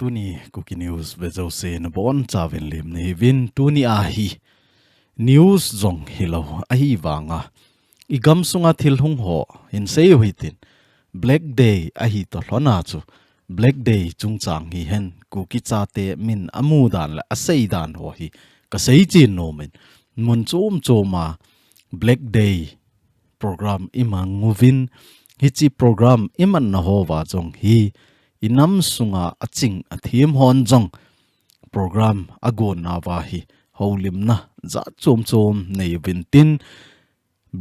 Tuni Kuki News bezo se na bon chaven lim ni vin tuni ahi news zong hilo ahi wanga igam sunga thil hung ho in sei hitin Black Day ahi to hlona chu Black Day chungchang hi hen Kuki Chate min amu dan la asei dan ho hi ka sei chin no men mun chum choma Black Day program imang nguvin hichi program iman na ho wa jong hi inam sunga aching athim hon jong program agon na wa hi holim na za chom nei vintin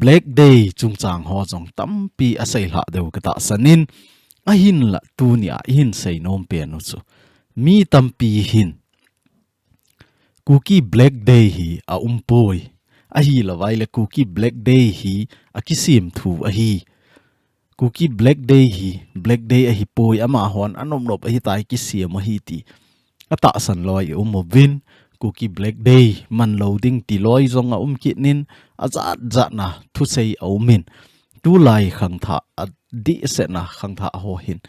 Black Day chungchang ho jong tampi asai la deu kata sanin ahin la tunia hin sei nom pe no chu mi tampi hin Kuki Black Day hi a umpoi ahi la waile Kuki Black Day hi akisim thu ahi Kuki Black Day ahi poi ama hon anom nop ahi tai ki siam ahi ti ata san loi umovin Kuki Black Day man loading ti loi zonga kitnin azat zatna thu sei aumin tu lai khang tha di se na khang tha ho hin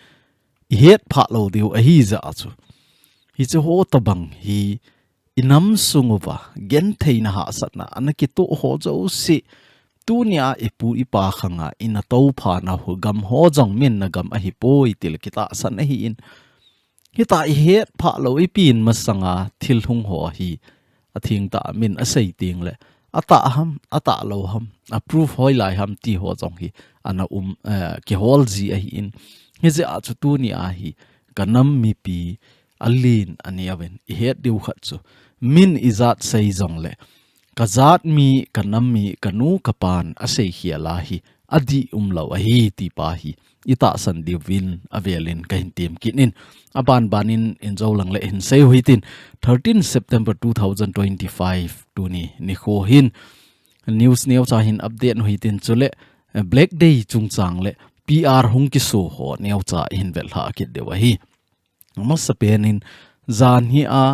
I het pha lo diu ahi za chu hi chu ho tabang hi inam sunguwa GENTHEI na ha satna anaki to ho zo si tunia ipu ipa khanga ina to pha na hu gam ho jong min na gam ahi poi til kita san ahi in hita I het pha lo ipin masanga thil hung ho hi athing ta min asei ting le ata lo ham approve hoi lai ham ti ho jong hi ana ki hol ji ahi in he je a chu tunia hi kanam mi pi alin aniawen I het diu khat chu min izat sei jong le kazat mi kanam mi kanu kapan asei hiala hi adi umlo ahi ti pa hi ita san divin avelin kahin tim kinin aban banin enjolang le in sei huitin 13 September 2025 tuni ni kho hin news neu cha hin update huitin chule Black Day chungchang le PR hung ki so ho neu cha hin vel ha ki dewa hi masapenin zan hi a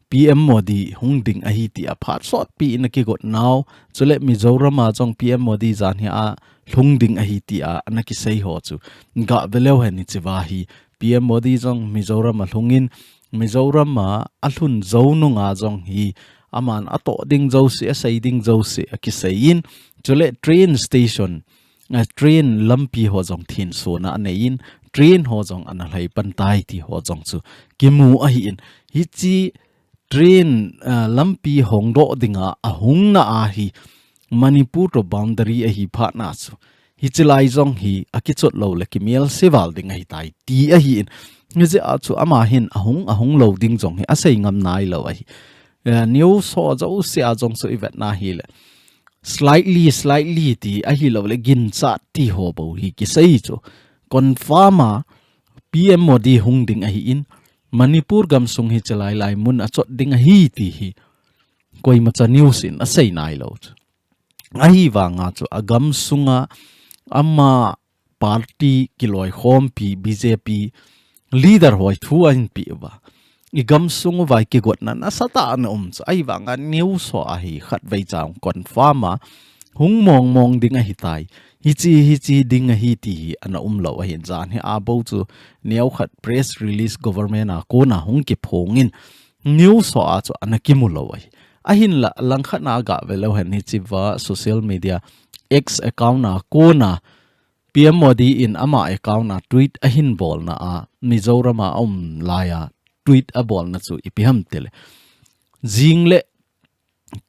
PM Modi hung ding ahi ti a phat sot pi in ki got now chule Mizoram a jong PM Modi zan hi a hung ding ahi ti a anaki sei ho chu ga velo hen ni chiwa hi PM Modi jong Mizoram a hungin Mizoram ma alhun zo nu nga jong hi aman ato ding zo se sei ding zo se ki sei in chule train station train lampi ho jong thin so na anein train ho jong analai pantai ti ho jong chu kimu ahi in hi chi train lampi hongdo dinga ahung na ahi Manipur to boundary ahi pha na chu hi chilai jong hi akichot lo le kimel seval ding hi tai ti ahi in nge a chu ama hin ahung lo ding jong hi asei ngam nai lo ahi new so zo se a jong so ivet na hi le slightly ti ahi lo le gin cha ti ho bo hi ki sei chu confirma PM Modi hung ding ahi in Manipur gam sung hi chalai lai mun achot ding hi ti hi koi macha news in asei nai lo ahi wanga chu agam sunga amma party kiloi khom pi BJP leader hoi thu an pi wa igam sung vai ki got na sata an ai wanga news so ahi khat vai chang confirma hung mong ding hi tai hichi ding hi ti ana lo hin jan he abo chu neu khat press release government a ko na hung ki phongin news so a chu anakimu lo ahin la langkhat na ga velo hen hi chiwa social media X account na ko na PM Modi in ama account na tweet ahin bol na a Mizoram a laya tweet a bol na chu ipiham tele jingle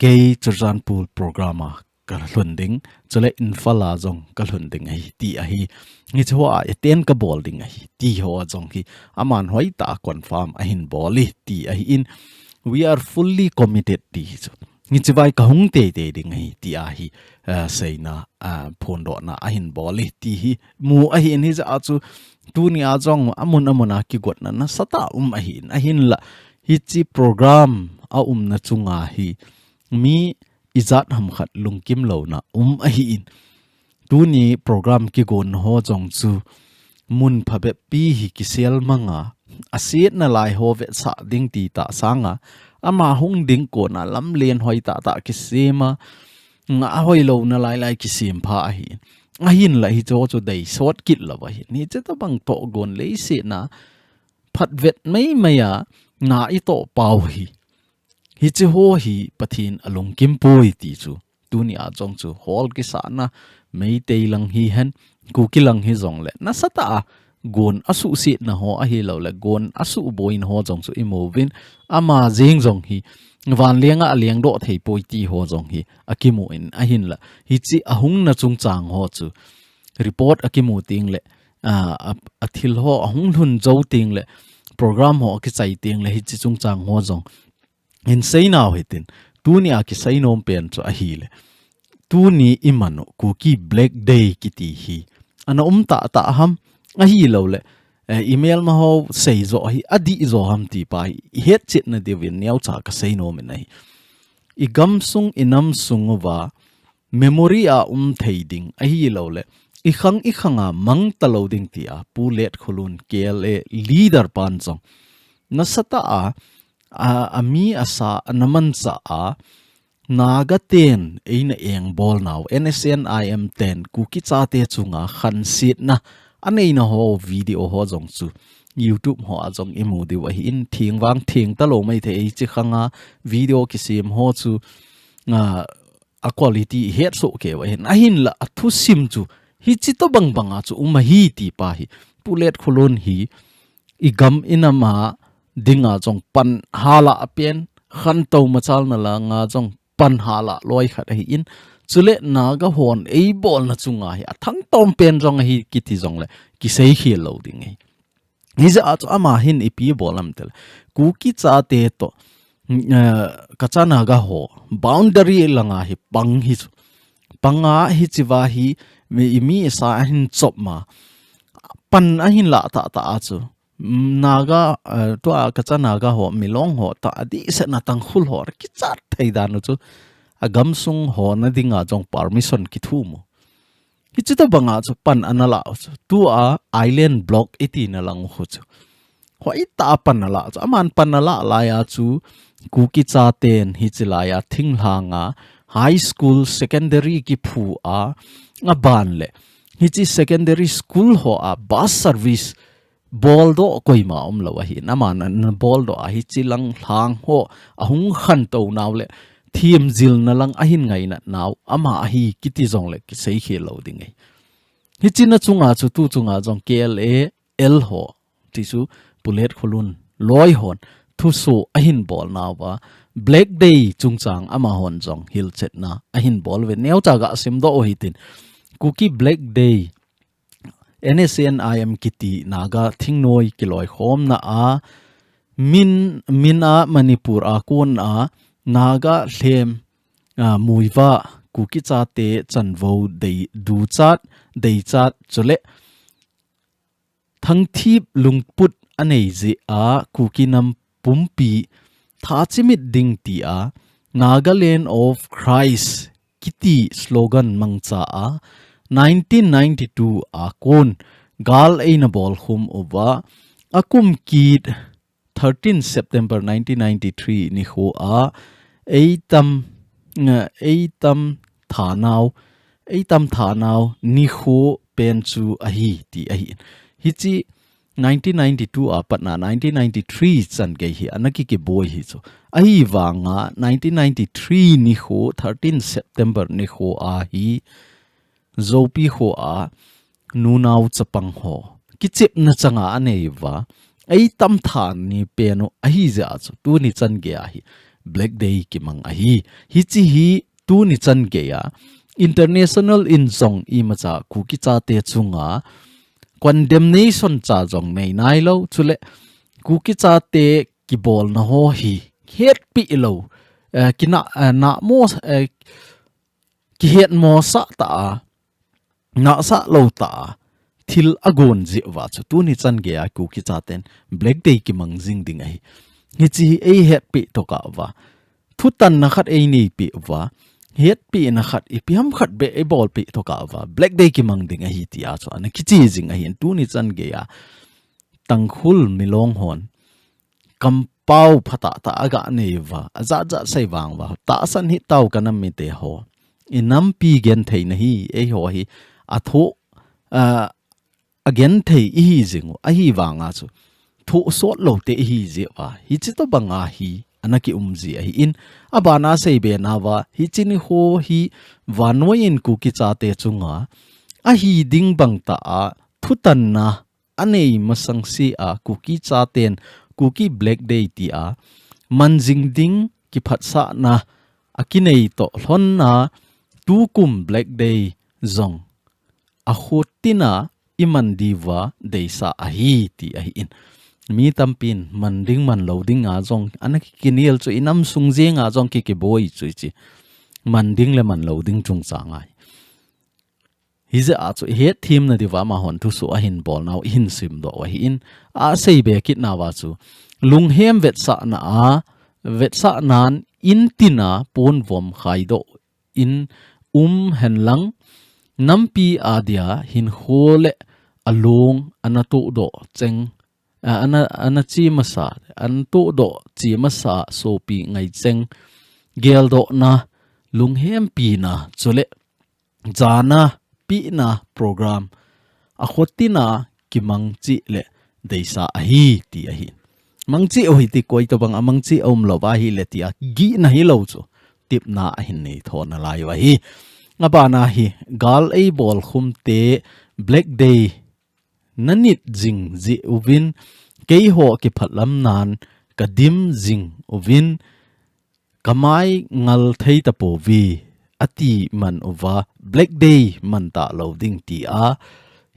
ke Churchanpur program kalhunding chole infala jong kalhunding ai ti ahi ni chwa eten ka bol ding ai ti ho jong hi aman hoi ta confirm ahin boli ti ahi in we are fully committed ti ni chwai ka hung te ding ai ti ahi seina phondo na ahin boli ti hi mu ahi ni ja chu tu ni a jong amuna ki got na sata ahin la hi chi program a na chunga hi mi izat ham khat lungkim lo na ahi in tuni program ki gon ho jong chu mun phabe pi hi ki sel manga asit na lai ho ve sa ding ti ta sanga ama hung ding ko na lam len hoi ta ki sema nga hoi lo na lai ki sim pha hi ahin la hi cho dei sot kit la wa hi ni che ta bang to gon le se na phat vet mai maya na ito pau hi chi ho hi pathin alung kim poi ti chu tunia chong chu hol ki sa na mei te lang hi hen Kuki lang hi zong le na sata gon asu si na ho a hi lo le gon asu boin ho jong chu imovin ama jing jong hi van lenga aliang do thei poi ti ho jong hi akimu in ahin la hi chi ahung na chung chang ho chu report akimu ting le a thil ho ahung hun zo ting le program ho ki chai ting le hi chi chung chang ho jong in sei naw hitin tu ni a ki sei nom pen chu a hi le tu ni imano Kuki black day ki ti hi ana ta ham a hi lo le email ma ho sei zo hi adi zo ham ti pa het chit na devin niaw cha ka sei nom nai I gam sung inam sung wa memory a theiding a hi lo le I khanga mang talo ding ti a pulet khulun kle leader pan chong na sata ami asa naman sa naga 10 eina eng bol now NSN IM 10 Kuki Chate chunga khan sit na anei na ho video ho jong chu YouTube ho ajong imu di wa in thing wang thing ta lo mai the chi khanga video kisim ho chu a quality het so ke wa hin ahin la athu sim chu hi chi to bang banga chu hi ti pa hi pulet khulon hi igam inama dinga jong pan hala apen khan to machal na la nga jong pan hala loi khat hi in chule naga hon ei bol na chunga hi athang tom pen jong hi kiti jong le ki sei hi lo ding hi ni za at ama hin ipi bolam tel Kuki Chate to kachana ga ho boundary langa hi pang hi panga hi chiwa hi mi sa hin chop ma pan a hin la ta chu naga to kachana ga ho milong ho ta adi se na tang khul ho ki chat thei dan chu agam sung ho na dinga jong permission ki thu mo kichita banga chu pan anala tu island block 18 na lang ho chu hoi ta pan ala chu aman pan ala la ya chu Kuki CHATEN hi chila ya thinglanga high school secondary ki phu nga ban le hi chi secondary school ho bus service bol do koima lo hi naman bol do hi chi lang thang ho ahung khan to naw le thiem zil na lang ahin ngai na naw ama hi kiti jong le ki sei khe lo ding ei hi china chunga chu tu chunga jong KLA L ho ti chu pulet khulun loi hon thu so ahin bol naw ba black day chungchang ama hon jong hil chet na ahin bol ve neu cha ga sim do hitin Kuki black day NSN IM kiti naga thingnoi kiloi khom na min Manipur kon naga thlem muiwa Kuki Chate chanvo dei du chat dei chat chole thangthip lungput anei ji Kuki nam pumpi thachimit ding ti Nagaland of Christ kiti slogan mangcha 1992 kon gal eina bol khum over akum kid 13 September 1993 ni ho eitam thanaw ni ho pen chu ahi ti ahi hichi 1992 patna 1993 chan ge hi anaki ke boy hi chu ahi wanga 1993 ni ho 13 September ni ho hi zopi ho nunaw chapang ho kichip na changa aneiwa ei tam than ni peno ahi ja chu tu ni chan ge hi black day ki mang ahi hi chi hi tu ni chan ge ya international in song I macha Kuki Chate chunga condemnation cha jong nei nai lo chule Kuki Chate ki bol na ho hi het pi lo kina na mo ki het mo sa ta na sa lo ta thil agon ji wa chu tu ni chan ge Kuki CHATEN black day ki mang jing ding ai hi chi ei het pi to ka wa thu tan na khat ei ni pi wa het pi na khat I pi ham khat be e bol pi to ka wa black day ki mang ding hi ti chu ana ki chi jing ai tu ni chan ge tangkhul milong hon kampau phata ta aga nei wa aza za sai wang wa ta san hi tau kanam mi te ho inam pi gen thei na hi e ho hi atho again thei hi jingu a hi wanga chu thu sot lo te hi je wa hi chi to banga hi anaki umzi hi in abana sei be na wa hi chini ho hi wanoin Kuki Chate chunga a hi ding bang ta a thutan na anei masang si a Kuki CHATEN Kuki Black Day ti a manjing ding ki phat sa na akinei to hlon na tu kum Black Day zong a khotina iman diwa deisa a hi ti a hi in mi tampin manding man loading a zong anaki kinil chu inam sungje nga zong ki boy chu chi manding le man loading chung changai hize a chu he theme na diwa ma hon thu su a hin bol naw hin sim do wa hi in a sei be kit na wa chu lunghem vet sa nan in tina pon vom khai do in hen lang nampi adia hin hole along anato do cheng ana chi masa an to do chi masa so pi ngai cheng gel do na lunghem pi na chule jana pi na program a khotina ki mangchi le deisa a hi ti a hi mangchi o hi ti koi to bang amangchi om lo ba hi le ti a gi na hi lo chu tip na a hin nei thona lai wa hi ngabana hi gal ei bol khum te Black Day nanit jing ji uvin kei ho ki phatlam nan kadim jing uvin kamai ngal thei ta po vi ati man ova Black Day man ta loading ti a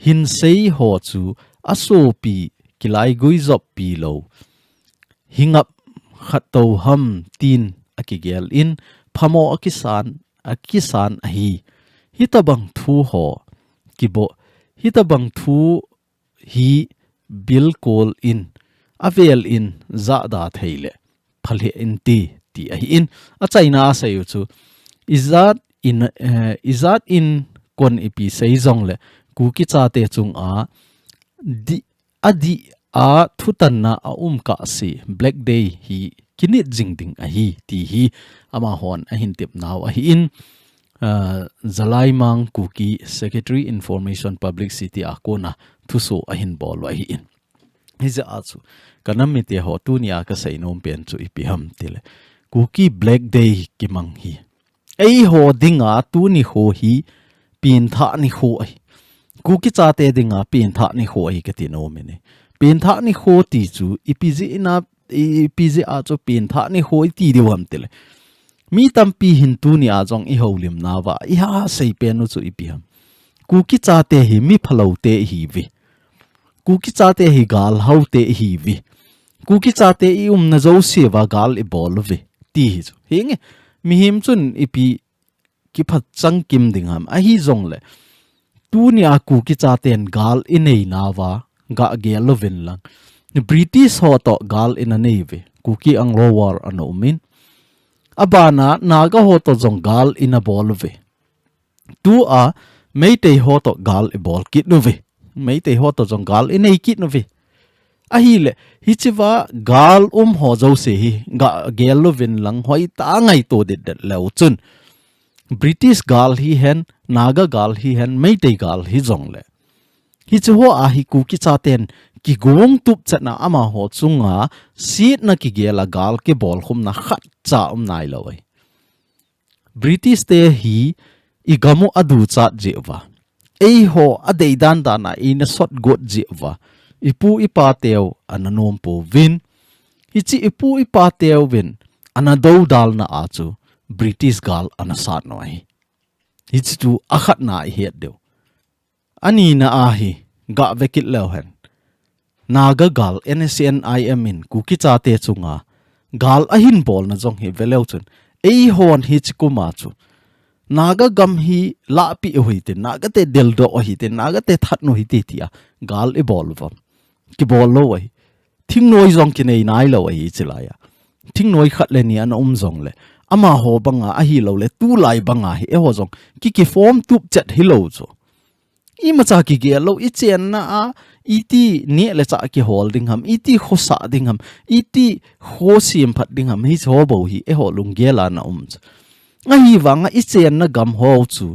hin sei ho chu aso pi kilai gui zop pi lo hingap khato ham tin akigel in phamo akisan ahi hitabang thu ho kibo hitabang thu hi bil call in AVEL in zada theile phalhe in ti ahi in a chaina sayu chu izat in kon ipi sei zong le Kuki Chate chung a adi a thutan na a ka si Black Day hi kinit jingding a hi ti hi ama hon a hin tip naw a hi in zalai mang Kuki Secretary Information Publicity akona thuso a hin bol wa hi in hiza achu kanami te ho tu nia ka sei nom pen chu ipi ham tile Kuki Black Day ki mang hi ei ho dinga tu ni ho hi pin tha ni ho ai Kuki Chate dinga pin tha ni ho ai ka ti no me ne pin tha ni ho ti chu ipiji a chu pin tha ni ho ti diwam tile mi tampi hin tu ni a jong i holim na wa i ha sei pen nu chu ipi ham Kuki Chate hi mi phalo te hi vi Kuki Chate hi gal hau te hi vi Kuki Chate i na zo se wa gal i bol vi ti hi chu hinge mi him chun ipi ki phat chang kim dingham a hi zong le tu ni a Kuki Chaten gal i nei na wa ga ge lovin lang British ho to gal in a nei vi Kuki ang war ano min abana naga ho to zong gal in a bol vi tu a meitei ho to gal i bol kit no vi meitei ho to zong gal in ei kit no vi a hi le hi chiwa gal ho zo se hi ga gel lovin lang hoi ta ngai to det lo chun British gal Hihen naga gal Hihen meitei gal hi zong le hi chu a hi Kuki Chaten ki gong tup chana ama ho chunga sit na ki gela gal ke bol khum na khat cha nai loi British te hi igamu adu chat jewa ei ho adei dan dana in sot got jewa ipu ipa teo ananom po vin hichi ipu ipa teo vin anado dal na achu British gal anasat noi hichi tu akhat na I het deu ani na ahi ga vekit lewhen naga gal NSNIM in Kuki Chate chunga gal ahin bol na jong hi veleu chun ei hon hi chikuma chu naga gam hi la pi hoite naga te del do hoite naga te that no hite tia gal e bol vam ki bol lo wai thing noi jong ki nei nai lo hi chilaya thing noi khat le ni an zong le ama ho banga a hi lo le tu lai banga hi e ho jong ki form tup chat hi lo chu I macha ki ge lo I chen na a iti ne le cha ki holding ham iti khosa ding ham iti khosim phat ding ham hi ho bo hi e ho lung ge la na nga hi wanga I chen na gam ho chu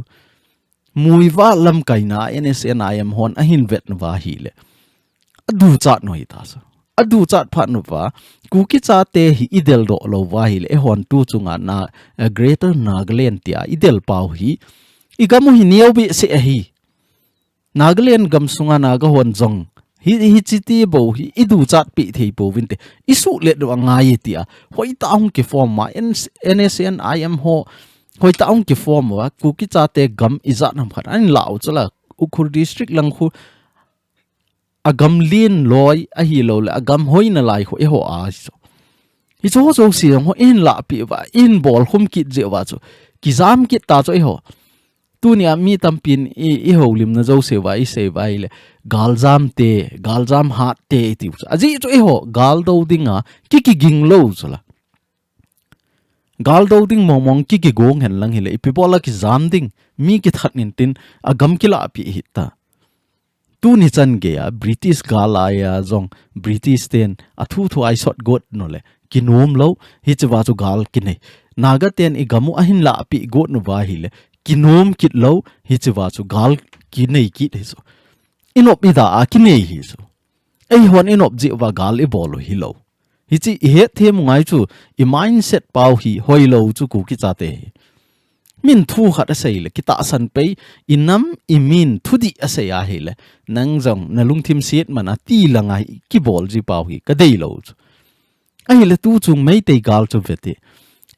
mui wa lam kai na NSNIM hon a hin vet na wa hi le adu cha noi ta so adu chat phat nu wa Kuki Chate hi idel do lo wa hi le hon tu chunga na Greater Nagaland tia idel pau hi igamu hi niau bi se hi Nagaland gam sunga naga hon jong hi chiti bo hi idu chat pi thei bo vinte isu le do ngai tia hoi taung ki form ma NSN IM ho hoi taung ki form wa Kuki Chate gam izat nam khan an lao chala ukhur district lang khu agam lin loi a hi lo le agam hoina lai ho e ho a so hi cho so si ho in la pi wa in bol khum kit je wa cho ki zam kit ta cho e ho tu nia mi tampin e ho lim na zo se wa le gal jam ha te ti aji cho e ho gal do dinga ki ging lo chola gal do ding mong ki gong hen lang hi le pi bola ki zam ding mi ki that nin tin agam ki la pi hi ta tu ni chan ge ya British gala ya zong British ten athu ai shot got no le kinom lo hi chwa chu gal ki nei naga ten i gamu ahin la pi got no wa hi le kinom kit lo hi chwa chu gal ki nei ki he so inop ida a ki nei hi so ei hon inop ji wa gal e bolo hi lo hi chi he them ngai chu i mindset pau hi hoi lo chu Kuki Chate min thu khat asai le kita san pe inam imin thudi asai a hele nang jong na lungthim siet mana ti langa ki bol ji pau hi ka dei lo ai le tu chung mei te gal chu vete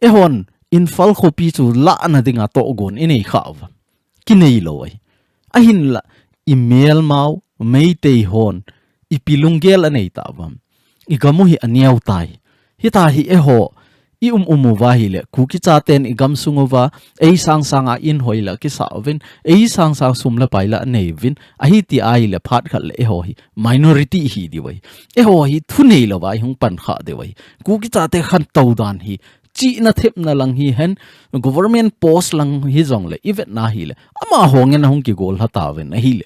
e hon in fal khopi chu la na dinga to gon inei khaw ki nei lo ai a hin la email mau mei te hon ipilungel anei ta wam i gamu hi aniau tai hi ta hi e ho I wa hi le Kuki Chaten I gam sungova ei sang a in hoila ki sawin ei sang sumla paila nei vin a hi ti ai le phat khat le ho hi minority hi di wai e ho hi thunei lo wai hung pan kha de wai Kuki Chate khan tau dan hi chi na thep na lang hi hen government post lang hi jong le event na hi le ama hongen hung ki gol ha ta wen hi le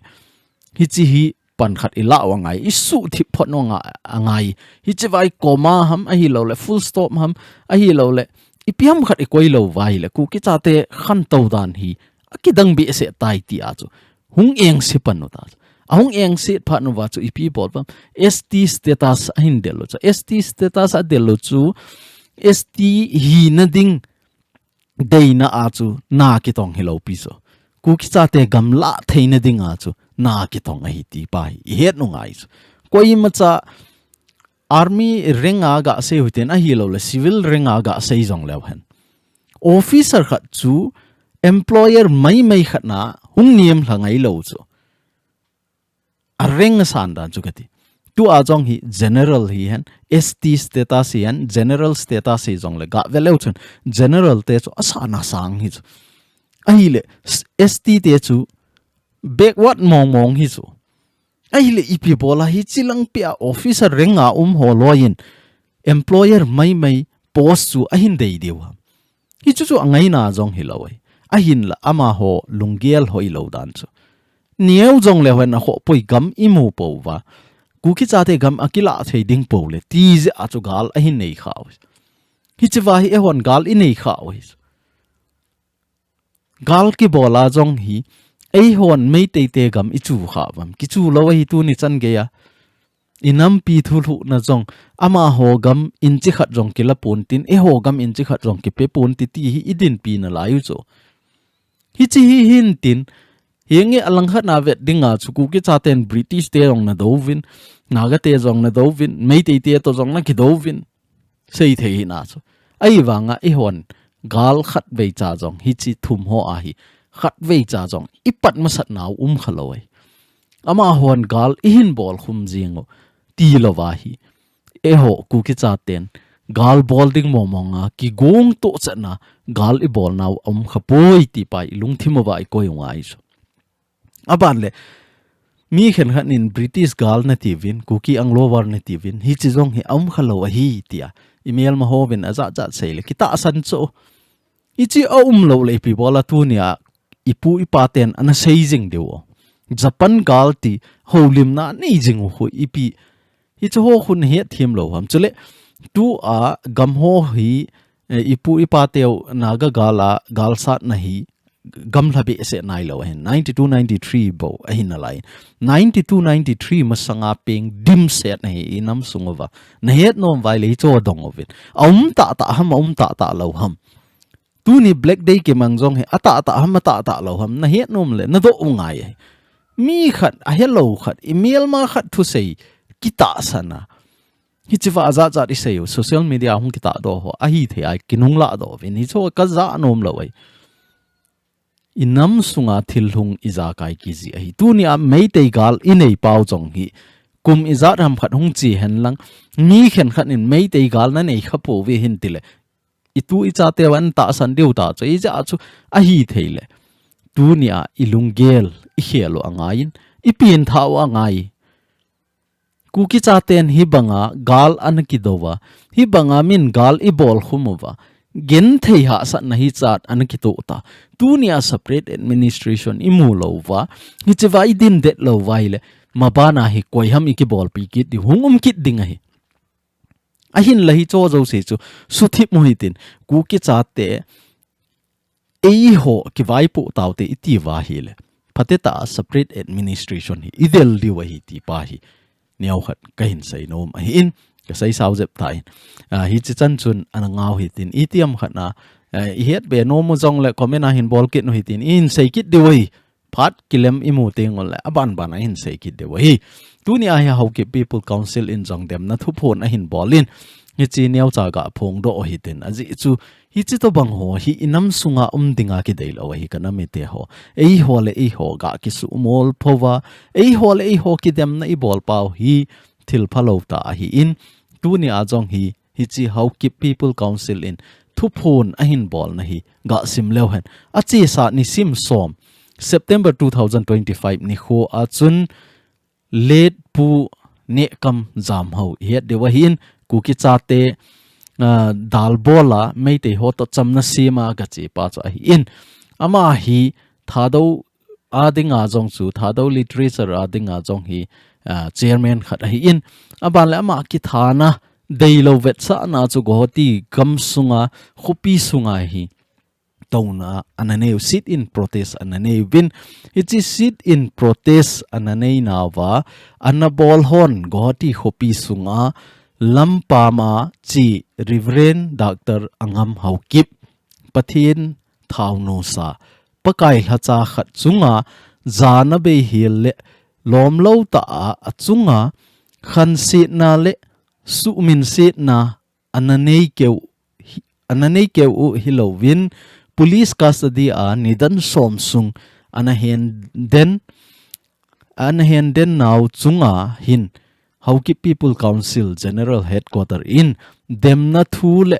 hi chi hi pan khat ila wangai isu thi phot no nga angai hi chewai comma ham a hi lo le full stop ham a hi lo le ipiam khat e koi lo vai le Kuki Chate khan to dan hi akidang bi se tai ti a chu hung eng se pan no ta ahung eng se phat no wa chu ipi bol pam ST status hin de lo chu ST status a de lo chu ST hi na ding dei na a chu na ki tong hi lo pi so Kuki Chate gam la theina ding a chu na ki tong hi ti pai het no ngai koi macha army renga ga se huten a hi lo le civil renga ga se jong le han officer khat chu employer mai khat na hung niam hlangai lo chu a reng san dan chu gati tu a jong hi general hi han ST status hi han general status hi jong le ga veleu chun general te chu asana sang hi chu a hi le ST te chu backward mong hi chu ai le ipi bola hi chilang pia officer renga ho loin employer mai post chu ahin dei dewa hi chu angai na jong hi lawai ahin la ama ho lungial hoi lo dan chu nieu jong le wen ho poi gam imu po wa Kuki Chate gam akila thei ding po le ti je a chu gal ahin nei khaw hi chwa hi e hon gal i nei khaw gal ki bola jong hi ei hon mei te gam ichu khawam ki chu lo hi tu ni chan ge ya inam pi thu thu na jong ama ho gam in chi khat jong kila pun tin e ho gam in chi khat jong ki pe pun ti ti hi idin pi na la yu cho hi chi hi hin tin hinge alang khat na vet dinga chu Kuki Chaten British te jong na dovin naga te jong na dovin mei te to jong na ki dovin sei the hi na chu ai wanga e hon gal khat ve cha jong hi chi thum ho a hi khat ve cha jong ipat masat naw khaloi ama hon gal ihin bol khum jingo ti lowa hi e ho Kuki Chaten gal bol ding momonga ki gong to chana gal I bol naw khapoi ti pai lungthima wa koi ngai so aban le mi khen khan in British gal na tivin Kuki anglo war na tivin hi chi jong hi khalo hi tia email ma hovin aza sei le kita san cho ichi lo le pi bola tu nia ipu ipaten ana seijing dewo Japan galti holim na nei jing ho ipi hi cho ho khun he thim lo ham chule tu a gam ho hi ipu ipateu naga gala galsat na hi gam labi se nai lo hen 92 93 bo ahin alai 92 93 masanga peng dim set nei inam sungova na het nom vai le cho dong ovin ta ta lo ham tu ni black day ke mangjong he ata ta lo ham na het nom le na do ungai mi khat a hello khat email ma khat thu sei kita sana hi chiwa za za ri sei social media hung kita do ho a hi the ai kinung la do vin hi cho ka za nom lo ai inam sunga thilhung iza kai kizi ai tu ni a meitei gal inei pau chong hi kum iza ram khat hung chi hen lang mi khen khat in meitei gal na nei khapo ve hin tile itu ichate wan ta san deu ta cho ija chu a hi theile tu ni a ilungel i helo angain ipin thau angai kuki chaten hi banga gal an ki dowa hi banga min gal i bol khumova GENTHEI ha sa na hi chat an ki to ta tunia separate administration imu lova hi chewa I din det lo waile mabana hi koi ham I ki bol pi kit di hungum kit dinga hi ahin lahi cho zo se chu suthip mohitin kuki chate ei ho ki vai pu taute iti wa hi le pateta separate administration hi idel di wa hi ti pa hi niaw khat kahin sai nom hi in ka sai sau jep tai hi chi chan chun an ngau hi tin itiam khana I het be no mo jong le comment a hin bol kit no hi tin in sei kit de wei phat kilem imu tengol le aban ban a hin sei kit de wei tu ni a ha how ke people council in jong dem na thu phon a hin bolin hi chi niaw cha ga phong do hi tin aji chu hi chi to bang ho hi inam sunga dinga ki dei lo hi kana me te ho ei ho ga ki su mol phova ei ho ki dem na I bol pau hi thil phalo ta hi in tu ni a jong hi chi how keep people council in thu phon a hin bol na hi ga sim leo hen a chi sa ni sim som September 2025 ni kho a chun late pu ne kam jam ho het de wa hin kuki chate dal bola meite ho to chamna sima ga chi pa cha hi in ama hi thado adinga jong chu thado literature adinga jong hi chairman khat hi in aban le ama ki thana deilo vet sa na chu gohoti kam sunga khupi sunga hi tona anane sit in protest anane win it is sit in protest anane nawa anabol hon gohoti khupi sunga lampama chi Reverend Dr. Angam Haukip pathin thauno sa pakai hacha khat chunga zana be hil le lom lo ta a chunga khan sit na le su min sit na ananei keu u hilovin police custody a nidan som sung anahen den now chunga hin Hauki People Council General Headquarter in demna thule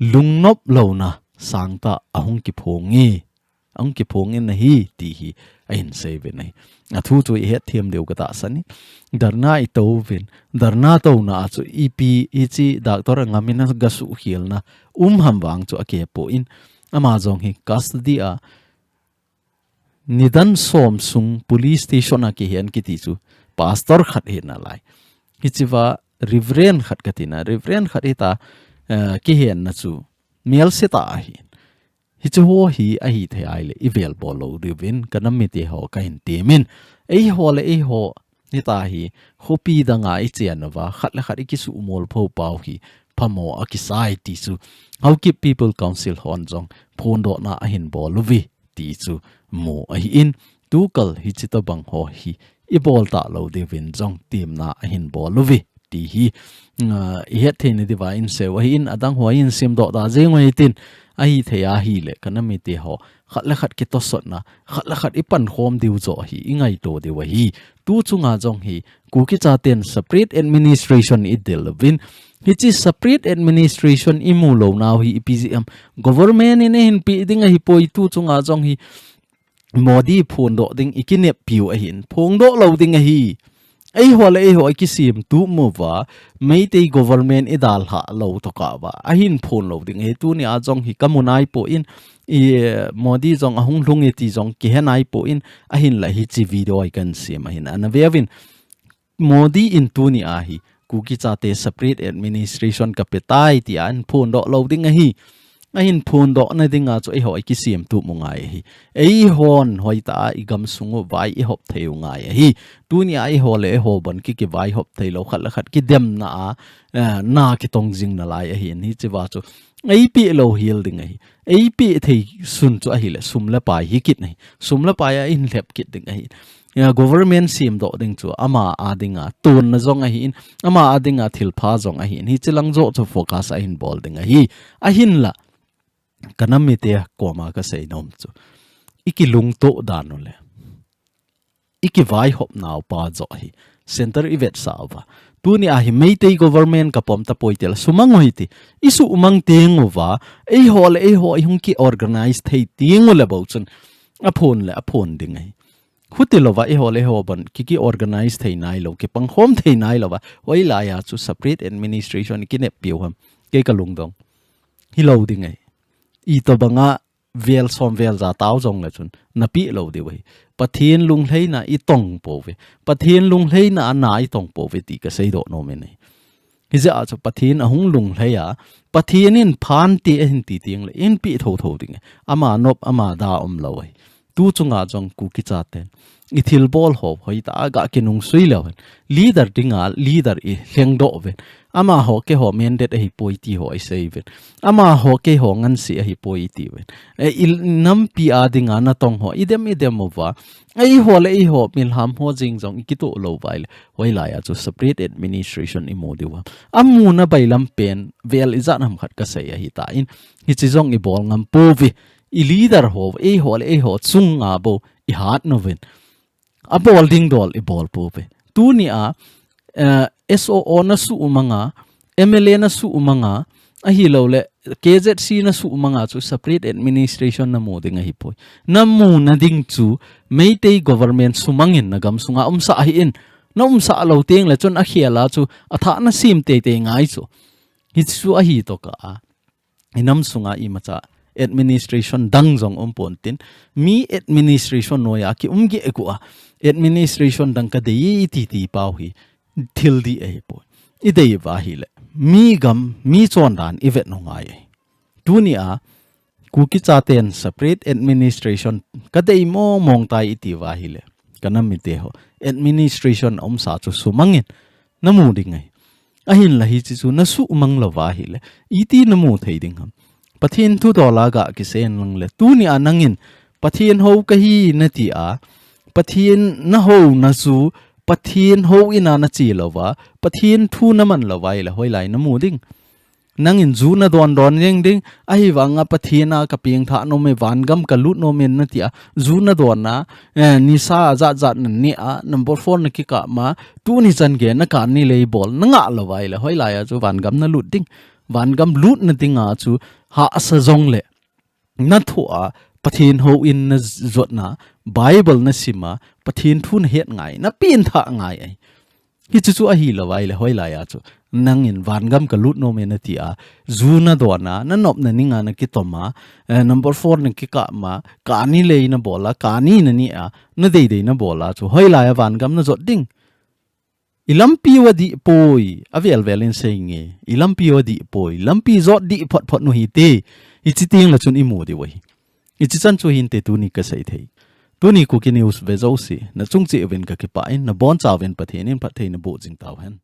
lungnop lona sangta ahung ki phongi na hi ti hi ain save nei athu chu he thiam deu kata sani darna I to vin darna to na chu ep ichi doctor ngamina gasu hilna hamwang chu ake po in amazong hi custody a nidan som sung police station a ki hen ki ti chu pastor khat he na lai hichiwa reverend khat katina reverend khat ita ki hen na chu mel seta hi hichu ho hi a hi the ai le ivel bolo rivin kanami te ho kain temin ei ho ni ta hi hopi danga I chianwa khatla khat ki su mol pho pau hi phamo a ki sai ti chu how keep people council hon jong phon do na a hin boluwi ti chu mo a hi in tukal hi chita bang ho hi I bol ta lo de vin jong team na a hin boluwi ti hi he theni diwa in se wa in adang ho in sim do da jengoi tin ai theya hi le kanami te ho khatla khat ki to sot na khatla khat ipan khom diu zo hi ingai to de wa hi tu chunga jong hi kuki chaten separate administration I delvin hi chi separate administration imu lo naw hi PGM government in hin pi ding hi poi tu chunga jong hi modi phon do ding ikine piu a hin phong do lo ding hi ei ho ki sim tu mo wa meitei government idal ha lo to ka wa a hin phon lo ding he tu ni a jong hi kamunai po in modi jong ahung lung e ti jong ki henai po in a hin la hi chi video I kan sim a hin an vevin modi in tu ni a hi kuki chate separate administration kapetai ti an phon do lo ding hi ahin phun do na dinga cho hoi ki sim tu mo ngai hi ei hon hoi ta igam sungu vai I hop theu ngai hi tunia I ho le ho ban ki vai hop thei lo khat la khat ki dem na na ki tong jing na lai hi ni chiwa chu ei pi lo hil ding hi ei pi thei sun chu hi le sum la pai hi kit nei sum la pai in lep kit ding hi government sim do ding chu ama adinga tun na zong a hin ama adinga thil pha zong a hin hi chilang zo chu focus a hin bol ding a hin la kanami te koma ka sei nom chu iki lung to dan le iki vai hop naw pa zo hi center event sawa tuni a hi meitei government ka pom ta poitel sumang hoiti isu umang tengowa ei hol ei ho hung ki organize thei tingo le bauchun a phone ding ai hutilova e hole ho ban ki organize thei nai lo ke pang hom thei nai lo wa oi la ya chu separate administration ki ne piu ham ke ka lung dong hi lo ding ai I to banga vel som vel za taw jong la chun na pi lo de wei pathin lung hlei na I tong po ve pathin lung hlei na na I tong po ve ti ka sei do no me nei hi za chu pathin a hung lung hlei ya pathin in phan ti hin ti ting le in pi tho tho ding ama nop ama da lo wei tu chunga jong Kuki CHATEN ithil bol ho hoi ta ga kinung sui lawan leader dinga leader I hleng do ve ama ho ke ho mandate hi poi ti ho I save ama ho ke ho ngan si hi poi ti ve il nam pi a dinga na tong ho idem wa ei ho le ei ho mil ham ho jing jong ki to lo vai hoi la ya chu separate administration I modiwa amu na bailam pen vel izan ham khat ka sei hi ta in hi chi jong I bol ngam po vi I leader ho ei ho chung nga bo I hat noven a bol ding dol I bol po pe tu ni a SOO na su umanga MLA na su umanga a hi lo le KZC na su umanga chu separate administration na mo ding a hi poi na mu na ding chu meitei government sumangin na gam sunga umsa hi in na umsa lo teng le chon a khiala chu a tha na sim te ngai chu hi chu a hi to ka inam sunga I macha administration dang jong pontin mi administration noya ki umgi ekua administration dang ka dei ti pau hi thil di e po I dei wa hi le mi gam mi chon dan event no ngai dunia Kuki CHATEN separate administration ka dei mong tai iti wa hi le kanam mi te ho administration sa chu sumangin namu dingai ahin la hi chu na su umang lo wa hi le iti namu thei ding ham pathin thu dola ga ki sen lang le tu ni anangin pathin ho ka hi na ti a pathin na ho na su pathin ho ina na chi lowa pathin thu na man lawai la hoi lai na mu ding nangin zu na don ding ding ai wanga pathina ka piang tha no me wangam ka lut no men na ti a zu na don na ni sa za za ni a number 4 na ki ka ma tu ni chan ge na ka ni le bol na nga lawai la hoi lai a chu wangam na lut ding wangam lut na dinga chu ha asa zong le na thua pathin ho in na zot na bible na sima pathin thun het ngai na pin tha ngai ai hi chu a hi lawai le hoi la ya chu nangin wangam ka lut no me na ti a zuna do na nop na ninga na ki toma number 4 na ki ka ma ka ni le na bola ka ni na ni a na dei na bola chu hoi la ya wangam na zot ding ilampi wa di poi avel velen seinge ilampi wa di poi lampi zot di phot no hi te hi chi ting la chun I mu di wai hi chi chan chu hin te tu ni ka sai thei tu ni Kuki news ve zo si na chung chi event ka ki pa in na bon chawen pathen in pathe na bo jing taw hen